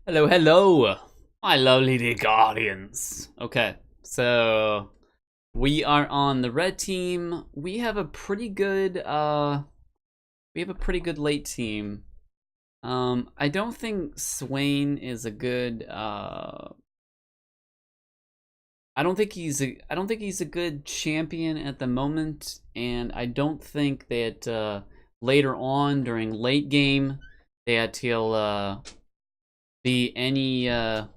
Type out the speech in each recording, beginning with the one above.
Hello, hello, my lovely dear guardians. Okay, so we are on the red team. We have a pretty good late team. I don't think Swain is a good I don't think he's a good champion at the moment, and I don't think that later on during late game that be any that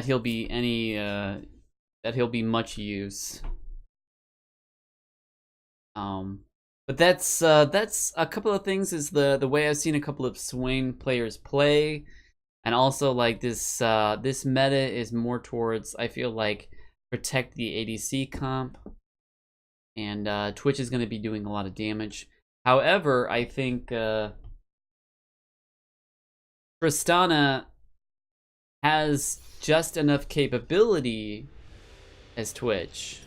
he'll be any that he'll be much use. Um, but that's a couple of things is the way I've seen a couple of Swain players play, and also like this meta is more towards, I feel like, protect the ADC comp, and Twitch is going to be doing a lot of damage. However, I think Tristana has just enough capability as Twitch.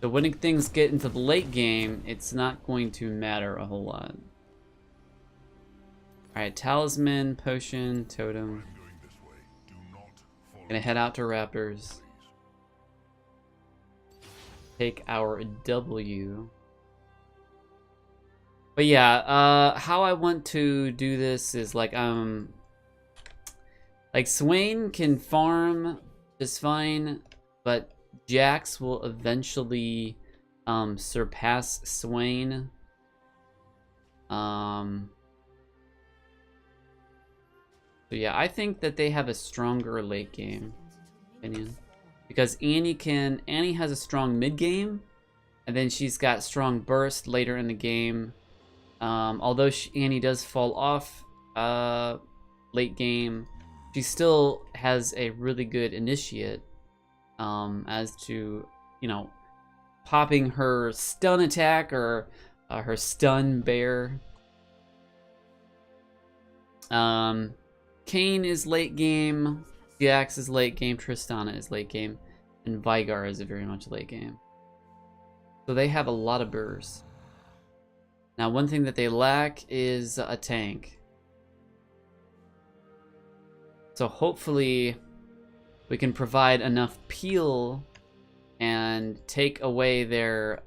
So when things get into the late game, it's not going to matter a whole lot. Alright, Talisman, Potion, Totem. Gonna head out to Raptors. Take our W. But yeah, how I want to do this is like Swain can farm just fine, but Jax will eventually surpass Swain. So yeah, I think that they have a stronger late game opinion, because Annie has a strong mid game, and then she's got strong burst later in the game. Although Annie does fall off late game, she still has a really good initiate as to, you know, popping her stun attack or her stun bear. Kayn is late game, Jax is late game, Tristana is late game, and Veigar is very much late game. So they have a lot of bursts. Now, one thing that they lack is a tank. So hopefully we can provide enough peel and take away their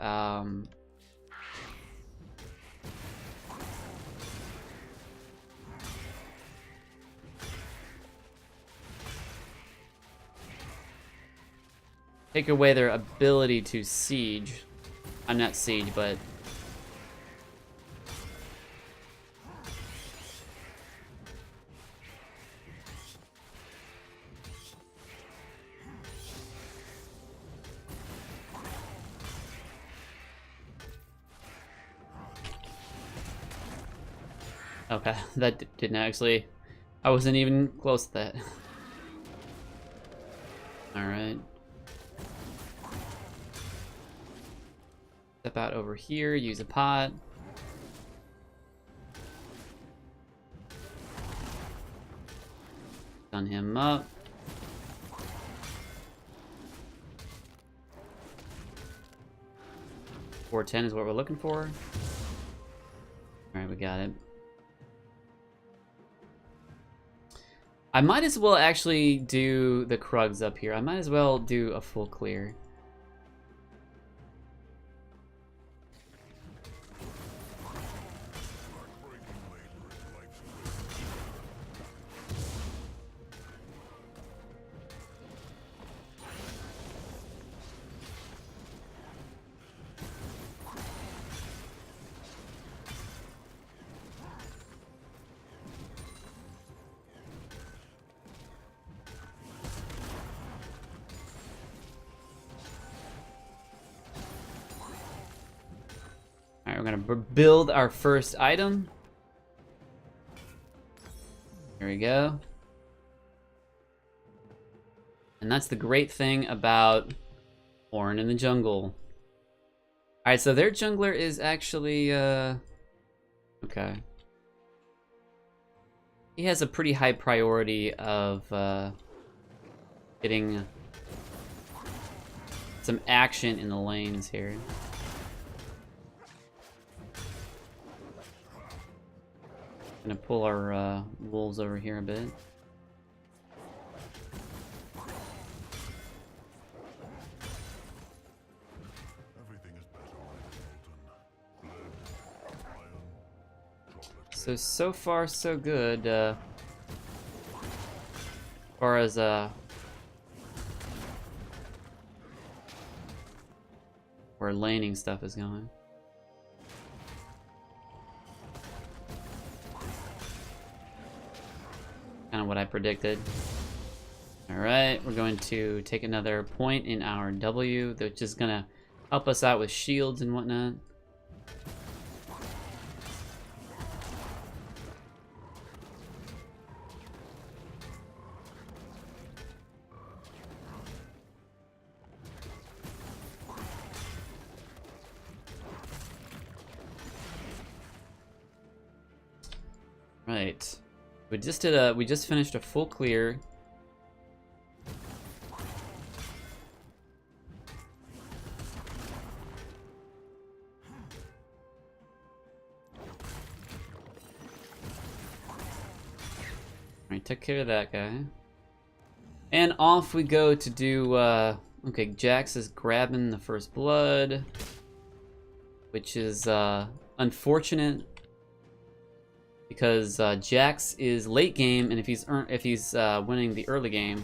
ability to siege. I'm not siege, but okay, that didn't actually, I wasn't even close to that. Alright. Step out over here, use a pot. Stun him up. .410 is what we're looking for. Alright, we got it. I might as well actually do the Krugs up here. I might as well do a full clear. Alright, we're gonna build our first item. Here we go. And that's the great thing about Ornn in the jungle. Alright, so their jungler is actually, okay. He has a pretty high priority of getting some action in the lanes here. Gonna pull our wolves over here a bit. So far so good. As far as where laning stuff is going. Kind of what I predicted. Alright, we're going to take another point in our W, which is gonna help us out with shields and whatnot. Right. We just finished a full clear. Alright, took care of that guy. And off we go to do okay, Jax is grabbing the first blood, which is unfortunate. Because Jax is late game, and if he's winning the early game,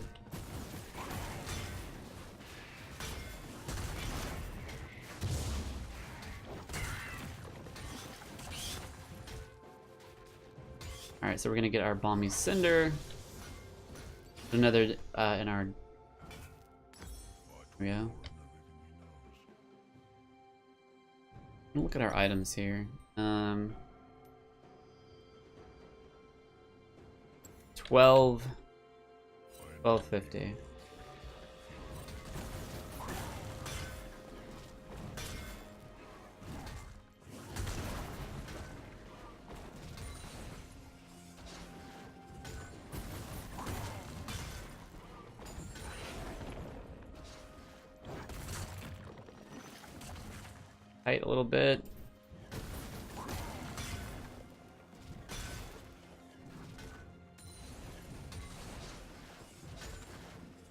all right. So we're gonna get our Balmy Cinder, another in our. There we go. Look at our items here. 1250. Tight a little bit.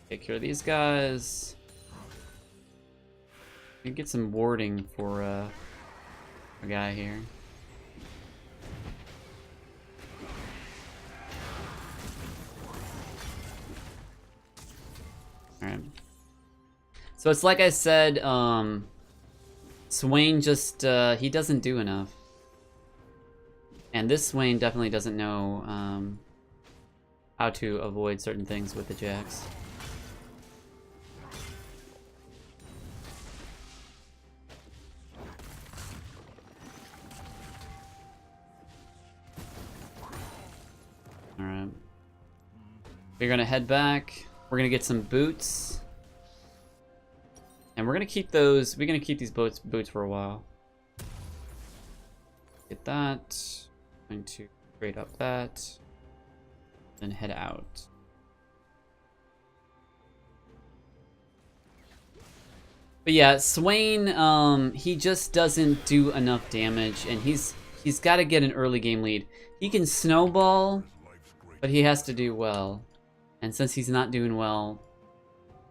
Take care of these guys. We can get some warding for a guy here. Alright. So it's like I said, Swain just, he doesn't do enough. And this Swain definitely doesn't know how to avoid certain things with the Jax. Alright. We're gonna head back. We're gonna get some boots. And we're gonna keep those, we're gonna keep these boots for a while. Get that. Going to trade up that. Then head out. But yeah, Swain, he just doesn't do enough damage, and he's got to get an early game lead. He can snowball, but he has to do well. And since he's not doing well,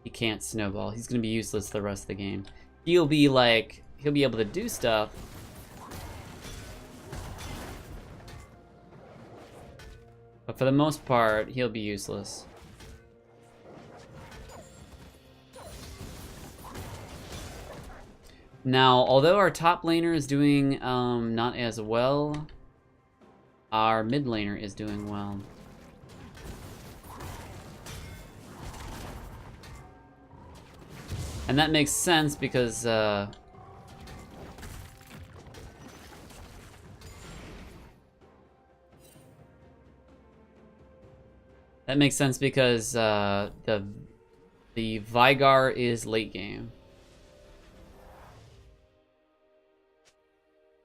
he can't snowball. He's going to be useless the rest of the game. He'll be able to do stuff. But for the most part, he'll be useless. Now, although our top laner is doing not as well, our mid laner is doing well. And that makes sense because that makes sense because the Veigar is late game.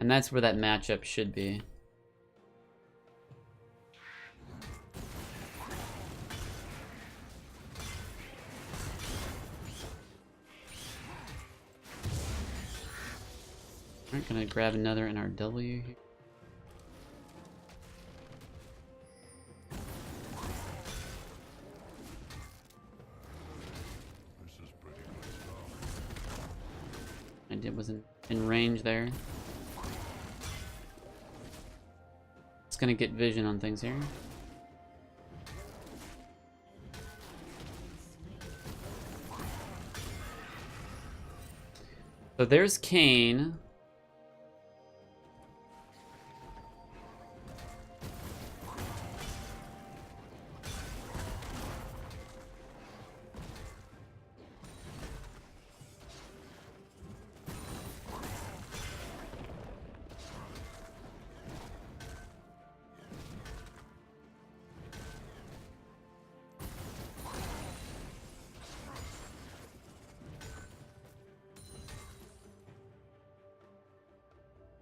And that's where that matchup should be. Alright, gonna grab another in our W here. It was in range there. It's gonna get vision on things here. So there's Kayn.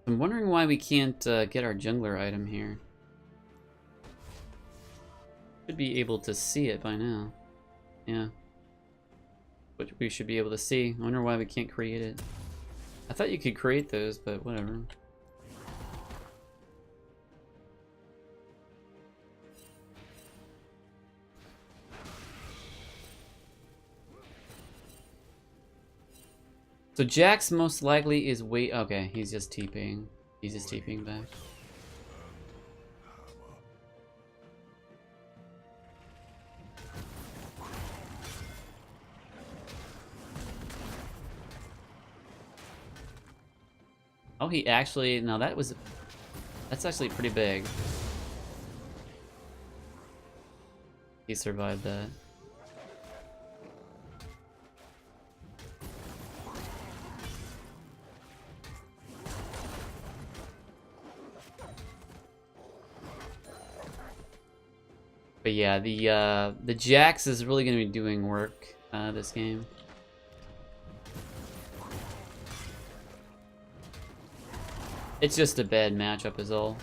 I'm wondering why we can't get our jungler item here. Should be able to see it by now. Yeah. But we should be able to see. I wonder why we can't create it. I thought you could create those, but whatever. So Jax most likely is okay, he's just TPing. He's just TPing back. Oh, he actually, no, that's actually pretty big. He survived that. But yeah, the Jax is really going to be doing work this game. It's just a bad matchup is all.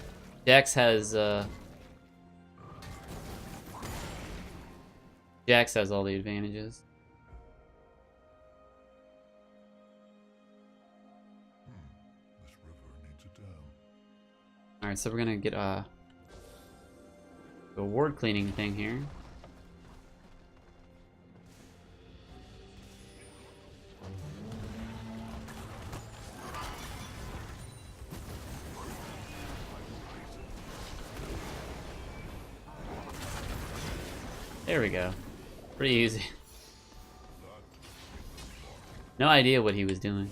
Jax has all the advantages. This river needs a dam. Alright, so we're gonna get a ward cleaning thing here. There we go. Pretty easy. No idea what he was doing.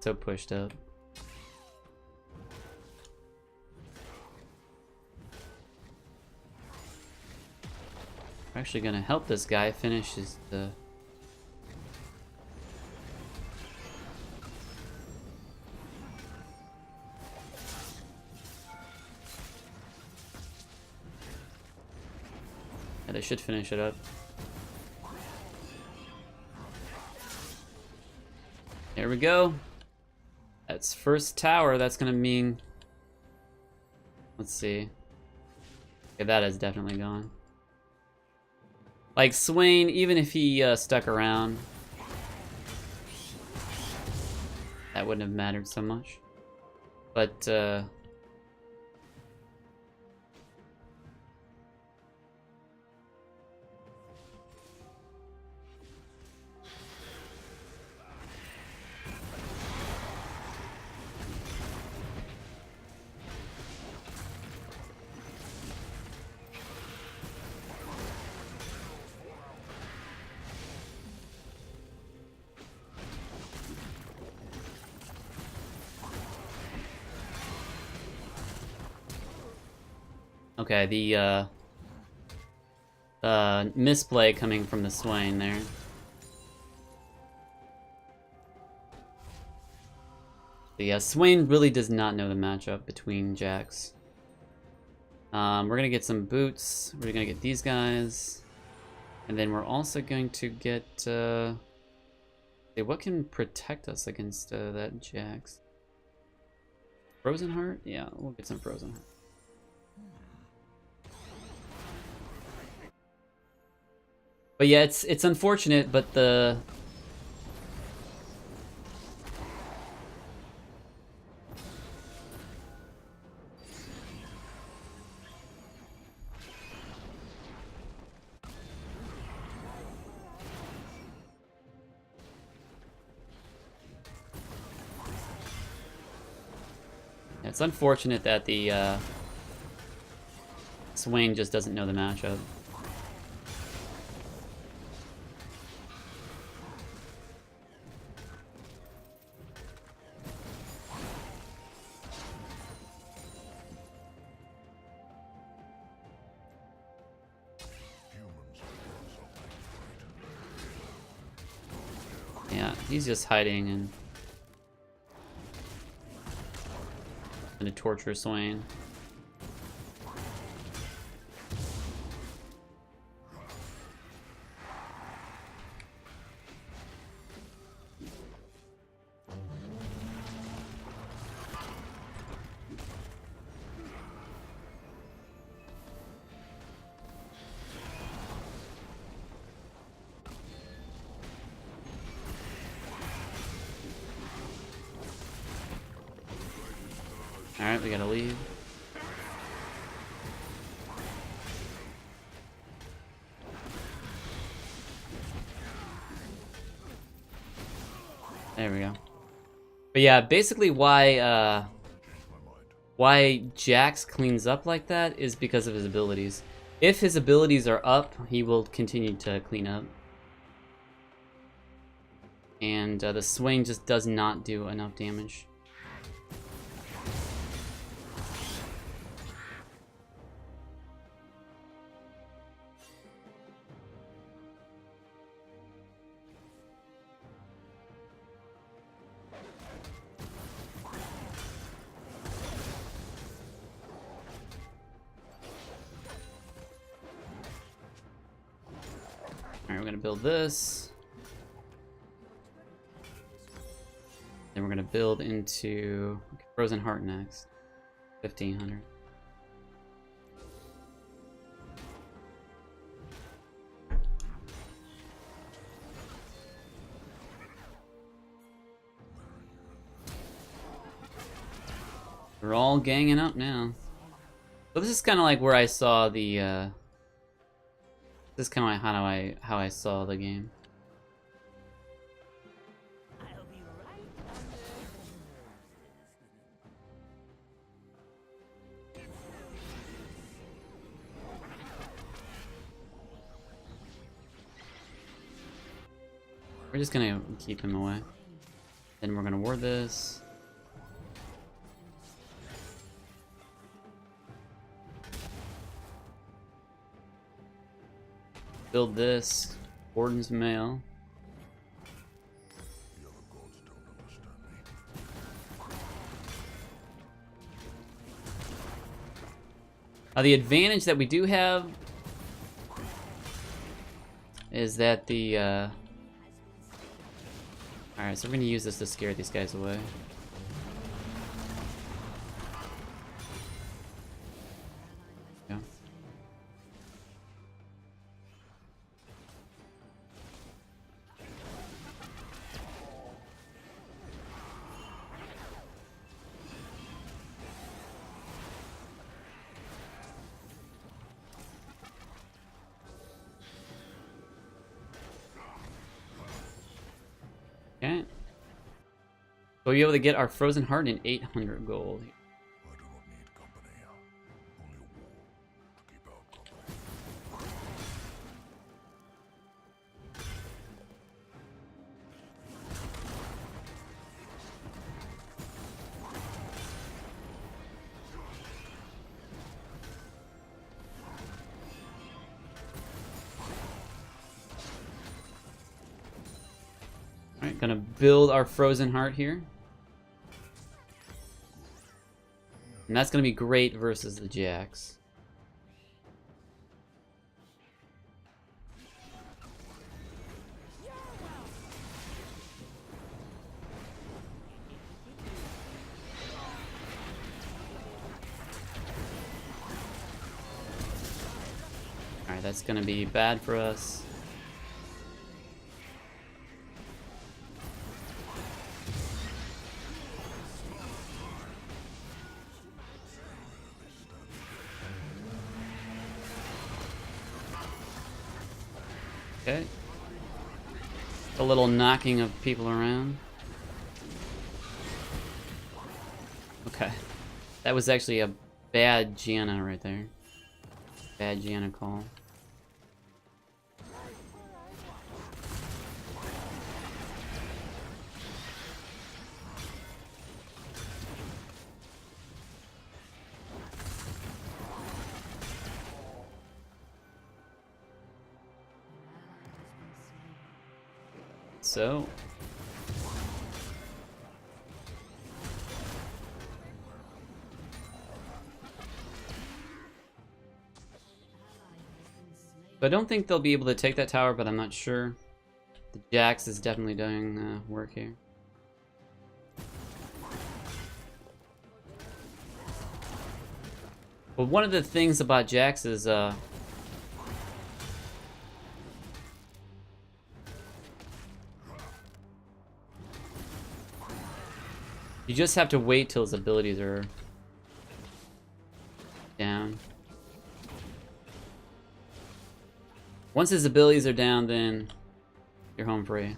So pushed up. We're actually gonna help this guy finish his yeah, they should finish it up. There we go. That's first tower. That's gonna mean, let's see. Okay, that is definitely gone. Like Swain, even if he stuck around, that wouldn't have mattered so much. But okay, the misplay coming from the Swain there. But yeah, Swain really does not know the matchup between Jax. We're gonna get some boots. We're gonna get these guys, and then we're also going to get. Okay, what can protect us against that Jax? Frozen Heart? Yeah, we'll get some Frozen Heart. But yeah, it's unfortunate, but the It's unfortunate that the Swain just doesn't know the matchup. Yeah, he's just hiding and gonna torture Swain. Alright, we gotta leave. There we go. But yeah, basically why Jax cleans up like that is because of his abilities. If his abilities are up, he will continue to clean up. And the Swain just does not do enough damage. Alright, we're gonna build this. Then we're gonna build into Frozen Heart next. 1500. We're all ganging up now. So this is kind of like where I saw the. This is kind of like how I saw the game. We're just gonna keep him away. Then we're gonna ward this. Build this. Ornn's Mail. The other gods don't understand me. The advantage that we do have is that the alright, so we're gonna use this to scare these guys away. Yeah. Okay. We'll be able to get our Frozen Heart in 800 gold. I do not need company. Only a war to keep out company. Alright, gonna build our Frozen Heart here. And that's gonna be great versus the Jax. Alright, that's gonna be bad for us. Okay. A little knocking of people around. Okay. That was actually a bad Gianna right there. Bad Gianna call. So I don't think they'll be able to take that tower, but I'm not sure. The Jax is definitely doing work here. But one of the things about Jax is you just have to wait till his abilities are down. Once his abilities are down, then you're home free.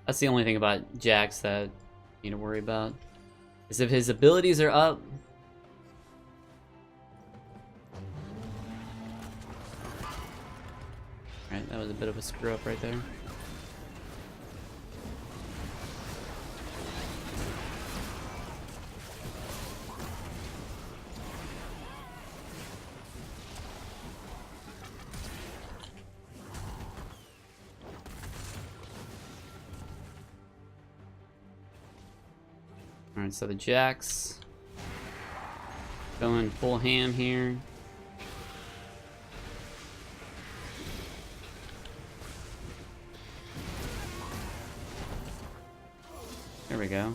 That's the only thing about Jax that you need to worry about. Is if his abilities are up. Alright, that was a bit of a screw up right there. Alright, so the Jax going full ham here. There we go.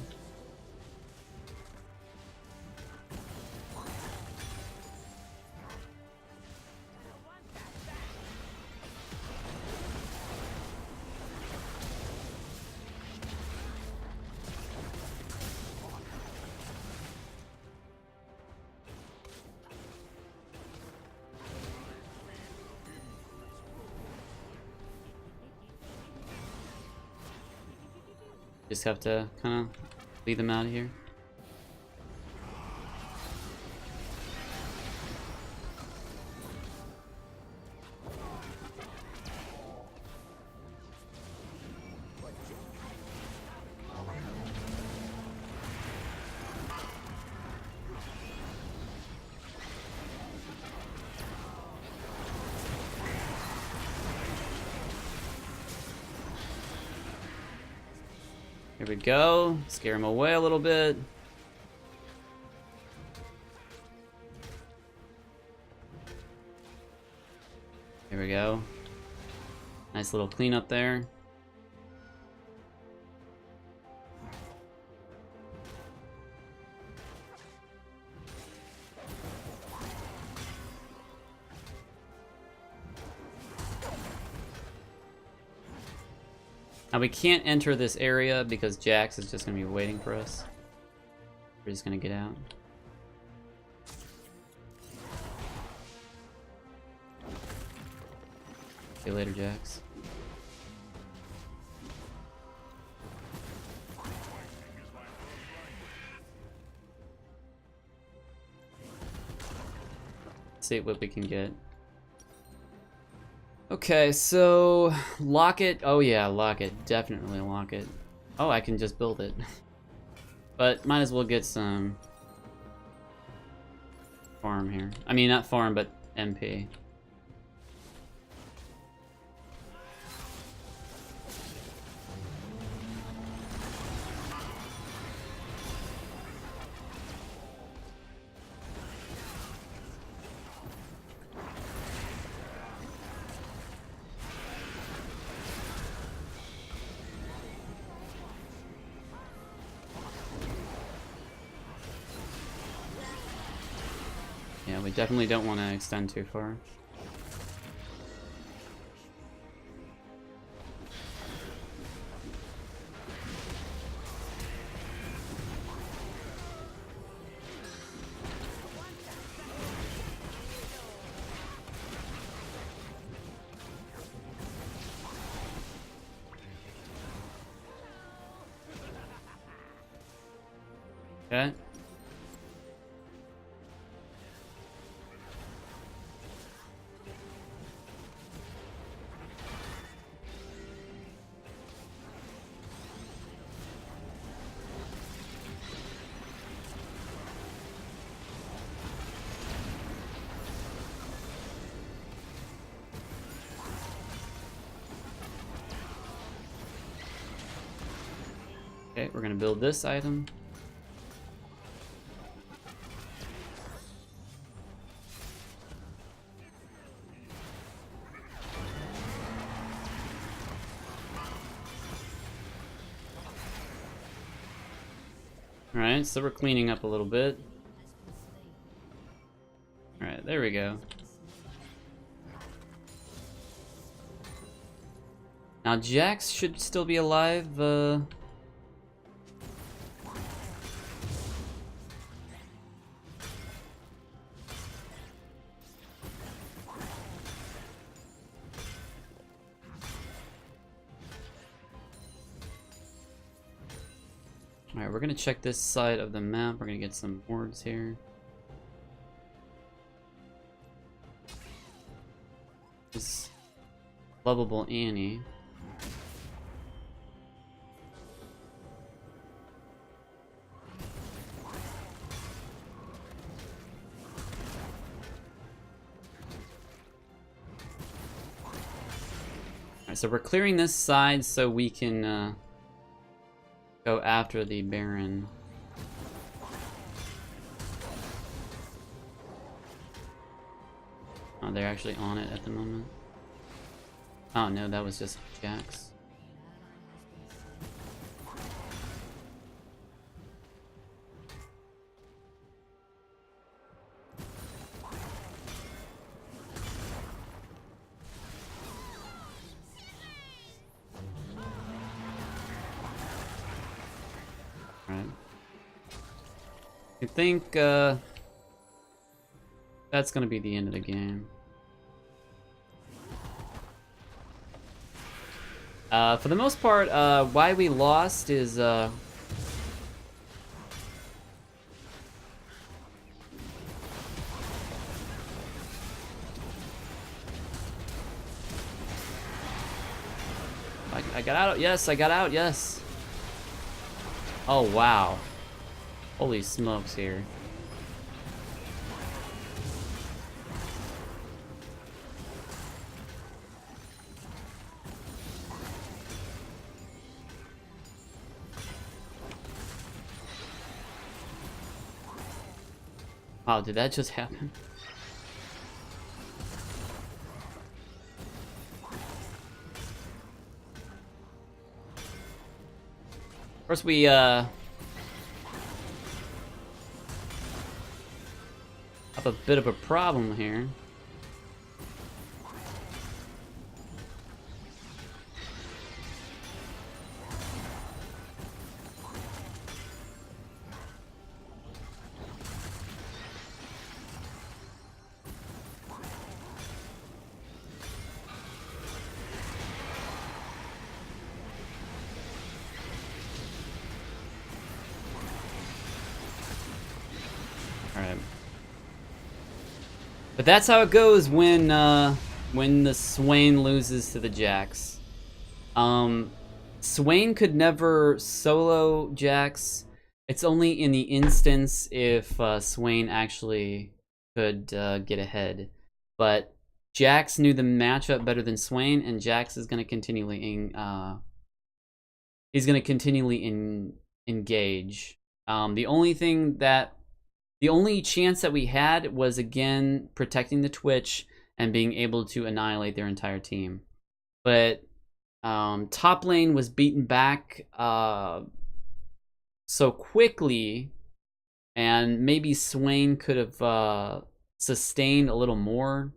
Just have to kind of lead them out of here. Here we go. Scare him away a little bit. Here we go. Nice little cleanup there. Now we can't enter this area because Jax is just going to be waiting for us. We're just going to get out. See you later, Jax. See what we can get. Okay, so lock it. Oh yeah, lock it. Definitely lock it. Oh, I can just build it. But might as well get some farm here. I mean, not farm, but MP. Yeah, we definitely don't want to extend too far. Okay. Okay, we're gonna build this item. Alright, so we're cleaning up a little bit. Alright, there we go. Now Jax should still be alive. Alright, we're gonna check this side of the map. We're gonna get some orbs here. This lovable Annie. Alright, so we're clearing this side so we can go after the Baron. Oh, they're actually on it at the moment. Oh no, that was just Jax. Right. I think that's gonna be the end of the game. For the most part, why we lost is I got out. Yes, I got out. Yes. Oh wow. Holy smokes here. Wow, did that just happen? Of course, we have a bit of a problem here. Alright. But that's how it goes when the Swain loses to the Jax. Swain could never solo Jax. It's only in the instance if Swain actually could get ahead. But Jax knew the matchup better than Swain, and Jax is going to continually engage. The only chance that we had was, again, protecting the Twitch and being able to annihilate their entire team. But top lane was beaten back so quickly, and maybe Swain could have sustained a little more.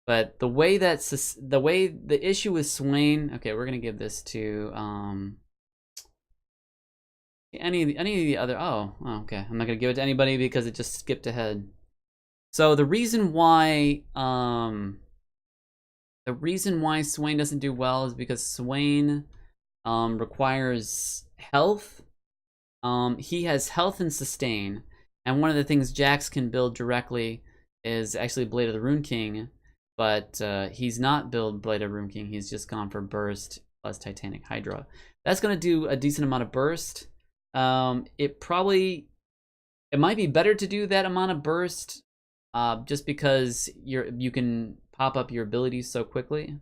But the issue with Swain, okay, we're gonna give this to any of the other. Oh, okay. I'm not gonna give it to anybody because it just skipped ahead. So the reason why Swain doesn't do well is because Swain requires health he has health and sustain, and one of the things Jax can build directly is actually Blade of the Rune King, but he's not build Blade of Rune King. He's just gone for burst plus Titanic Hydra. That's going to do a decent amount of burst. It might be better to do that amount of burst, just because you can pop up your abilities so quickly.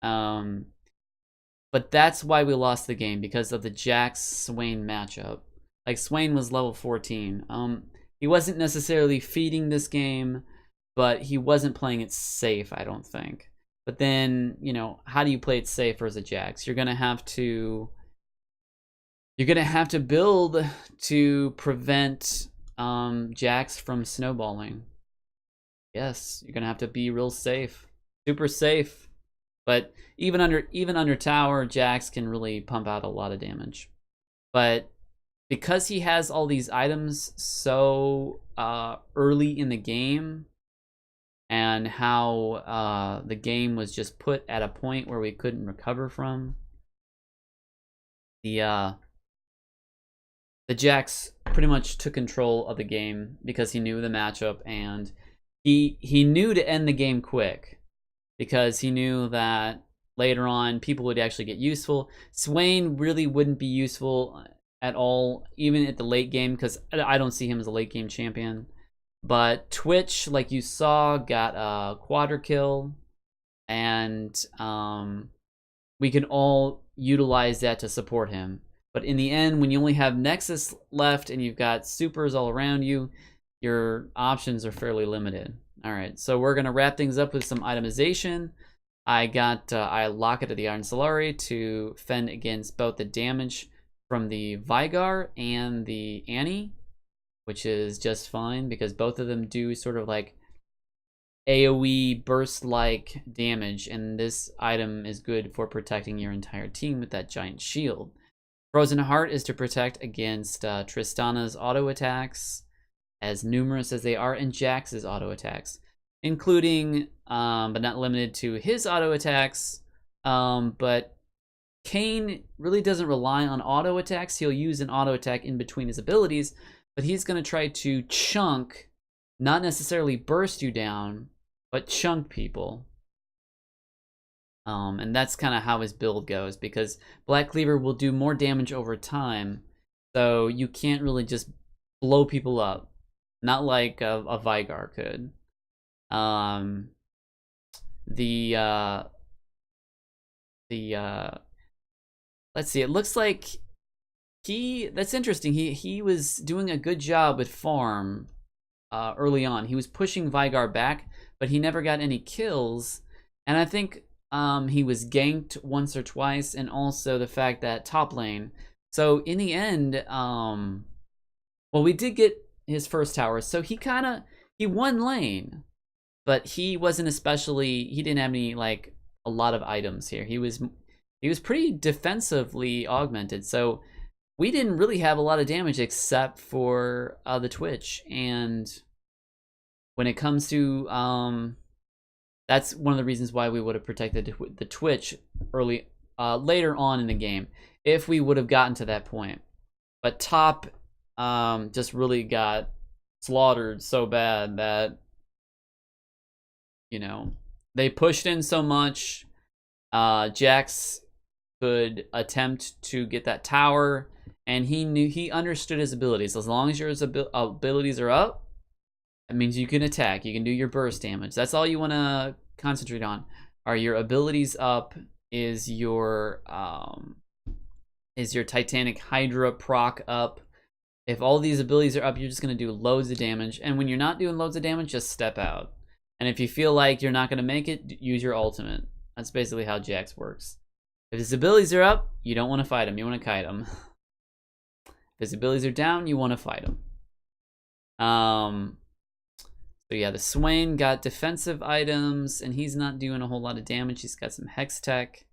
But that's why we lost the game, because of the Jax Swain matchup. Like, Swain was level 14. He wasn't necessarily feeding this game, but he wasn't playing it safe, I don't think. But then, you know, how do you play it safe versus a Jax? You're gonna have to build to prevent Jax from snowballing. Yes, you're gonna have to be real safe, super safe. But even under tower, Jax can really pump out a lot of damage. But because he has all these items so early in the game, and how the game was just put at a point where we couldn't recover from, the Jax pretty much took control of the game because he knew the matchup, and he knew to end the game quick, because he knew that later on people would actually get useful. Swain really wouldn't be useful at all, even at the late game, because I don't see him as a late game champion. But Twitch, like you saw, got a quadra kill, and we can all utilize that to support him. But in the end, when you only have Nexus left and you've got supers all around you, your options are fairly limited. All right, so we're gonna wrap things up with some itemization. I got I Locket of the Iron Solari to fend against both the damage from the Vigar and the Annie, which is just fine because both of them do sort of like AoE burst-like damage, and this item is good for protecting your entire team with that giant shield. Frozen Heart is to protect against Tristana's auto attacks, as numerous as they are, and Jax's auto attacks, including, but not limited to, his auto attacks. But Kayn really doesn't rely on auto attacks. He'll use an auto attack in between his abilities, but he's going to try to chunk, not necessarily burst you down, but chunk people. And that's kind of how his build goes, because Black Cleaver will do more damage over time, so you can't really just blow people up. Not like a Vigar could. Let's see, it looks like that's interesting. He was doing a good job with farm early on. He was pushing Vigar back, but he never got any kills. And I think he was ganked once or twice, and also the fact that top lane. So in the end, well, we did get his first tower, so he won lane, but he wasn't he didn't have any, like, a lot of items here. He was pretty defensively augmented, so we didn't really have a lot of damage except for the Twitch. And when it comes to that's one of the reasons why we would have protected the Twitch later on in the game, if we would have gotten to that point. But top just really got slaughtered so bad that, you know, they pushed in so much. Jax could attempt to get that tower, and he understood his abilities. As long as your abilities are up, that means you can attack. You can do your burst damage. That's all you want to concentrate on. Are your abilities up? Is your Titanic Hydra proc up? If all these abilities are up, you're just going to do loads of damage. And when you're not doing loads of damage, just step out. And if you feel like you're not going to make it, use your ultimate. That's basically how Jax works. If his abilities are up, you don't want to fight him. You want to kite him. If his abilities are down, you want to fight him. So yeah, the Swain got defensive items, and he's not doing a whole lot of damage. He's got some Hex Tech.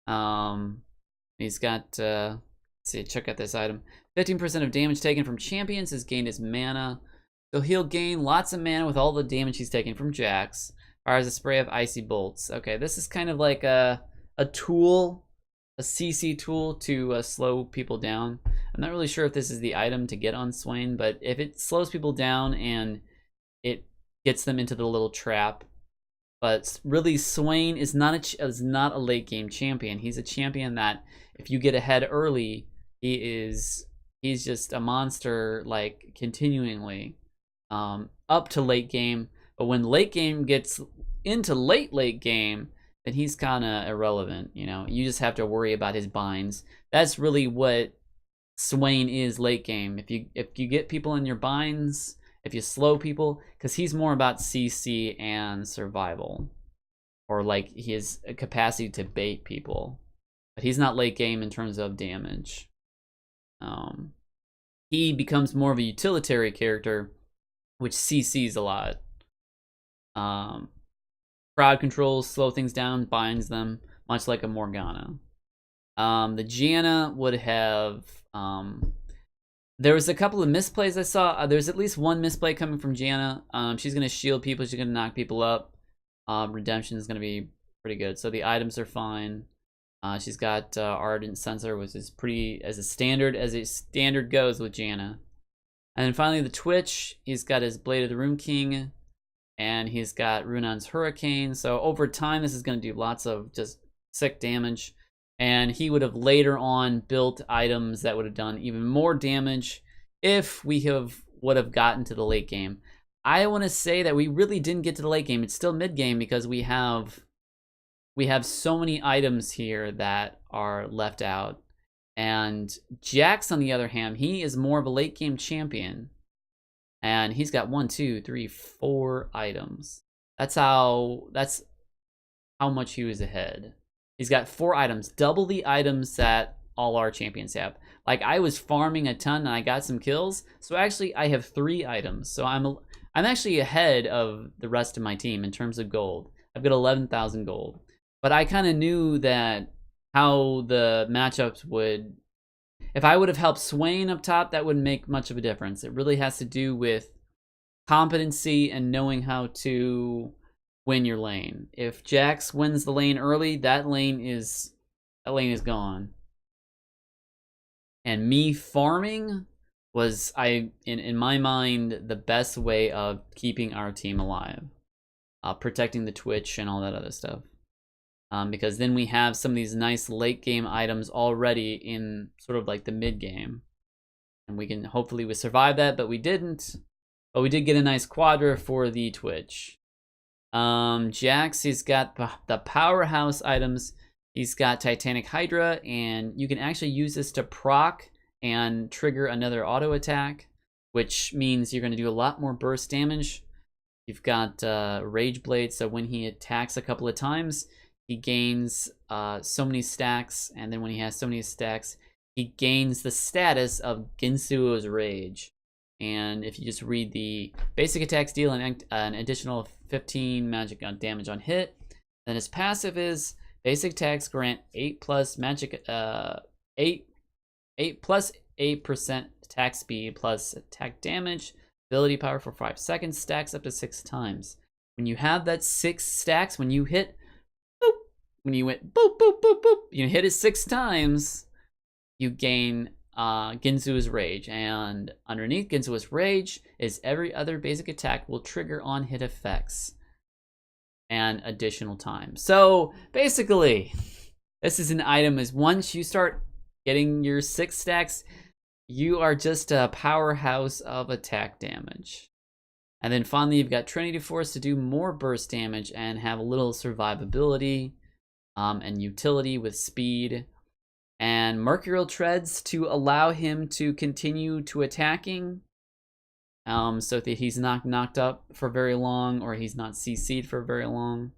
He's got, let's see, check out this item. 15% of damage taken from champions is gained as mana. So he'll gain lots of mana with all the damage he's taken from Jax. Fires a spray of icy bolts. Okay, this is kind of like a tool CC tool to slow people down. I'm not really sure if this is the item to get on Swain, but if it slows people down and it gets them into the little trap. But really, Swain is not a late game champion. He's a champion that if you get ahead early, he's just a monster, like, continuingly up to late game. But when late game gets into late game, then he's kind of irrelevant. You know, you just have to worry about his binds. That's really what Swain is late game. If you get people in your binds, if you slow people, because he's more about CC and survival, or like his capacity to bait people. But he's not late game in terms of damage. He becomes more of a utilitarian character, which CCs a lot. Crowd controls, slow things down, binds them, much like a Morgana. The Janna would have... there was a couple of misplays I saw. There's at least one misplay coming from Janna. She's going to shield people. She's going to knock people up. Redemption is going to be pretty good. So the items are fine. She's got Ardent Sensor, which is pretty as a standard goes with Janna. And then finally the Twitch. He's got his Blade of the Rune King. And he's got Runan's Hurricane. So over time, this is going to do lots of just sick damage. And he would have later on built items that would have done even more damage if we would have gotten to the late game. I want to say that we really didn't get to the late game. It's still mid game because we have so many items here that are left out. And Jax, on the other hand, he is more of a late game champion. And he's got 1, 2, 3, 4 items. That's how much he was ahead. He's got 4 items, double the items that all our champions have. Like, I was farming a ton and I got some kills, so actually I have 3 items. So I'm actually ahead of the rest of my team in terms of gold. I've got 11,000 gold. But I kind of knew that how the matchups would... If I would have helped Swain up top, that wouldn't make much of a difference. It really has to do with competency and knowing how to win your lane. If Jax wins the lane early, that lane is gone. And me farming was, in my mind, the best way of keeping our team alive. Protecting the Twitch and all that other stuff. Because then we have some of these nice late game items already in sort of like the mid game. And we can hopefully survive that, but we didn't. But we did get a nice quadra for the Twitch. Jax, he's got the powerhouse items. He's got Titanic Hydra, and you can actually use this to proc and trigger another auto attack, which means you're going to do a lot more burst damage. You've got Rage Blade, so when he attacks a couple of times, he gains so many stacks, and then when he has so many stacks, he gains the status of Ginsuo's Rage. And if you just read the basic attacks, deal an additional 15 magic damage on hit. Then his passive is basic attacks grant 8 plus magic 8 plus 8% attack speed plus attack damage. Ability power for 5 seconds, stacks up to 6 times. When you have that 6 stacks, when you hit boop, when you went boop boop boop boop, you hit it 6 times, you gain Ginsuo's Rage, and underneath Ginsuo's Rage is every other basic attack will trigger on hit effects and additional time. So basically, this is an item is once you start getting your 6 stacks, you are just a powerhouse of attack damage. And then finally, you've got Trinity Force to do more burst damage and have a little survivability and utility with speed. And Mercurial Treads to allow him to continue to attacking, so that he's not knocked up for very long, or he's not CC'd for very long.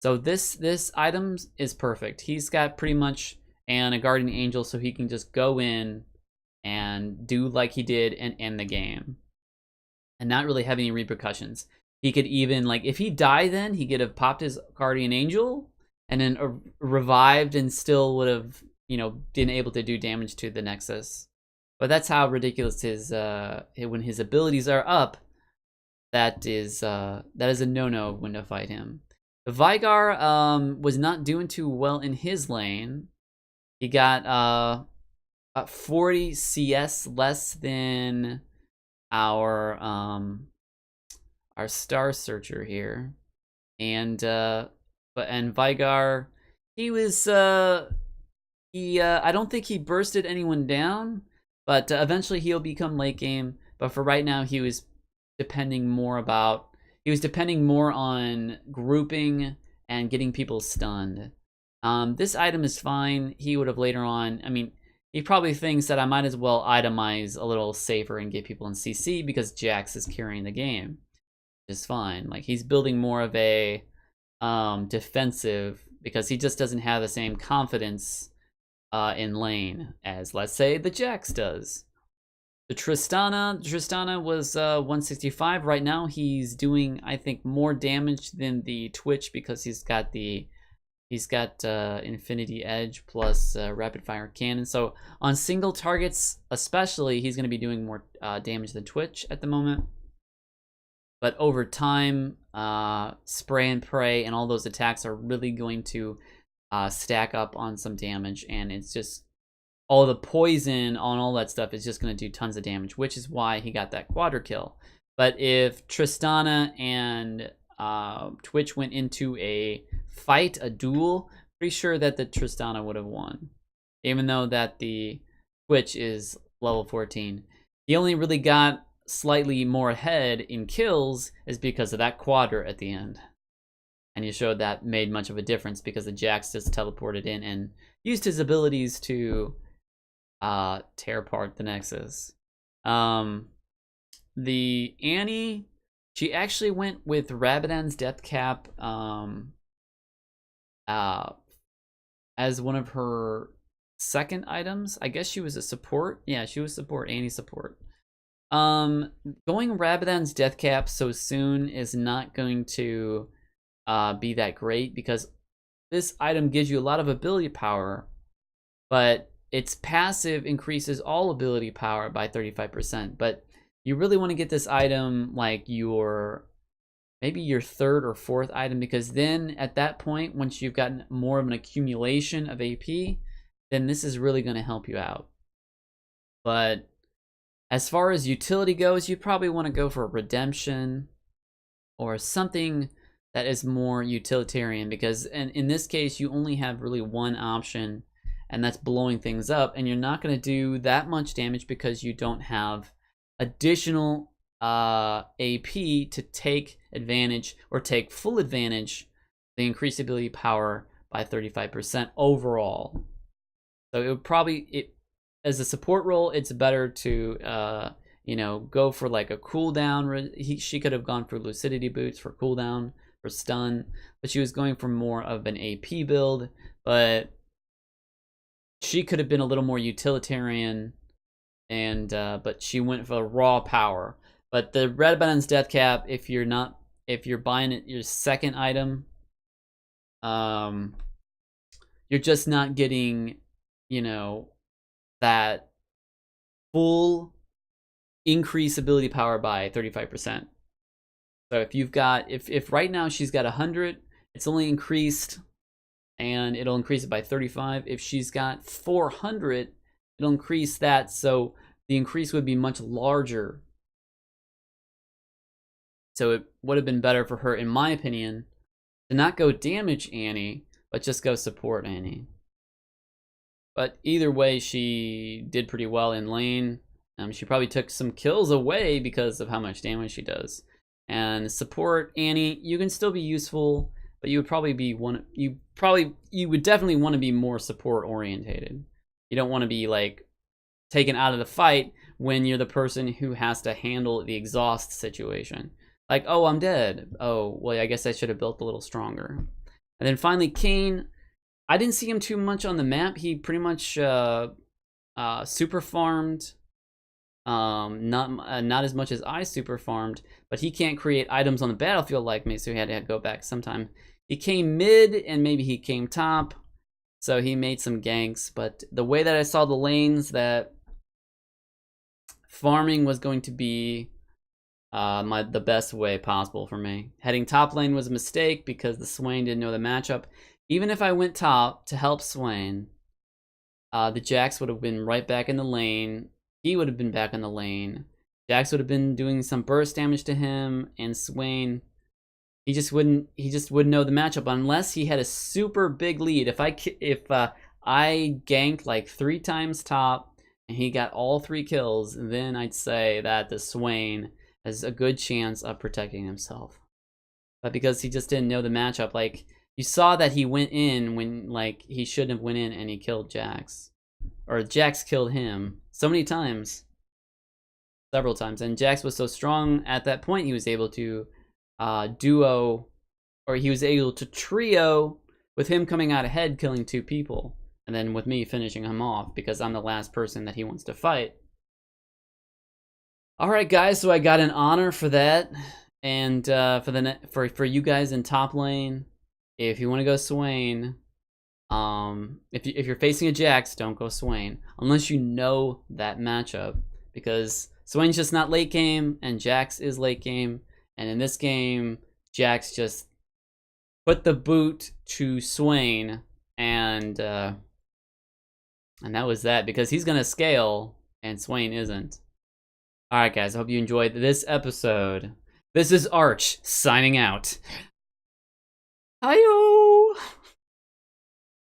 So this item is perfect. He's got pretty much a Guardian Angel, so he can just go in and do like he did and end the game, and not really have any repercussions. He could even, like, if he died, then he could have popped his Guardian Angel and then revived and still would have, been able to do damage to the Nexus. But that's how ridiculous his when his abilities are up. That is a no-no when to fight him. The Vigar was not doing too well in his lane. He got about 40 CS less than our Star Searcher here, and Vigar, he was I don't think he bursted anyone down, but eventually he'll become late game. But for right now, he was depending more on grouping and getting people stunned. This item is fine. He would have later on, I mean, he probably thinks that I might as well itemize a little safer and get people in CC because Jax is carrying the game. Is fine. Like, he's building more of a defensive because he just doesn't have the same confidence in lane as, let's say, the Jax does. The Tristana was 165. Right now he's doing, I think, more damage than the Twitch because he's got Infinity Edge plus Rapid Fire Cannon. So on single targets especially, he's going to be doing more damage than Twitch at the moment. But over time, Spray and Pray and all those attacks are really going to stack up on some damage, and it's just all the poison on all that stuff is just going to do tons of damage, which is why he got that quadra kill. But if Tristana and Twitch went into a fight, a duel, pretty sure that the Tristana would have won, even though that the Twitch is level 14. He only really got slightly more ahead in kills is because of that quadra at the end. And you showed that made much of a difference because the Jax just teleported in and used his abilities to tear apart the Nexus. The Annie, she actually went with Rabadon's Death Cap as one of her second items. I guess she was a support. Yeah, she was support, Annie support. Going Rabadon's Death Cap so soon is not going to be that great because this item gives you a lot of ability power, but its passive increases all ability power by 35%. But you really want to get this item like maybe your third or fourth item, because then at that point, once you've gotten more of an accumulation of AP, then this is really going to help you out. But as far as utility goes, you probably want to go for Redemption or something that is more utilitarian, because in this case you only have really one option, and that's blowing things up, and you're not going to do that much damage because you don't have additional AP to take advantage or take full advantage of the increased ability power by 35% overall. So it would probably, as a support role, it's better to go for like a cooldown. She could have gone for Lucidity Boots for cooldown, for stun, but she was going for more of an AP build. But she could have been a little more utilitarian, and but she went for raw power. But the Rabadon's Death Cap, if you're buying it your second item, you're just not getting, that full increase ability power by 35%. So if right now she's got 100, it's only increased, and it'll increase it by 35. If she's got 400, it'll increase that, so the increase would be much larger. So it would have been better for her, in my opinion, to not go damage Annie, but just go support Annie. But either way, she did pretty well in lane. She probably took some kills away because of how much damage she does. And support Annie, you can still be useful, but you would probably be you would definitely want to be more support orientated. You don't want to be like taken out of the fight when you're the person who has to handle the exhaust situation. Like, oh, I'm dead. Oh, well, I guess I should have built a little stronger. And then finally, Kayn. I didn't see him too much on the map. He pretty much super farmed. Not as much as I super farmed, but he can't create items on the battlefield like me, so he had to go back sometime. He came mid, and maybe he came top, so he made some ganks. But the way that I saw the lanes, that farming was going to be the best way possible for me. Heading top lane was a mistake because the Swain didn't know the matchup. Even if I went top to help Swain, the Jax would have been right back in the lane. He would have been back in the lane. Jax would have been doing some burst damage to him, and Swain, he just wouldn't know the matchup unless he had a super big lead. If I ganked like 3 times top and he got all 3 kills, then I'd say that the Swain has a good chance of protecting himself. But because he just didn't know the matchup, like, you saw that he went in when, like, he shouldn't have went in, and he killed Jax. Or Jax killed him so many times. Several times. And Jax was so strong at that point, he was able to duo, or he was able to trio with him coming out ahead, killing 2 people. And then with me finishing him off, because I'm the last person that he wants to fight. Alright guys, so I got an honor for that. And for you guys in top lane, if you want to go Swain, if you're facing a Jax, don't go Swain unless you know that matchup, because Swain's just not late game and Jax is late game, and in this game Jax just put the boot to Swain, and that was that, because he's gonna scale and Swain isn't. Alright guys, I hope you enjoyed this episode. This is Arch signing out. Hi-yo!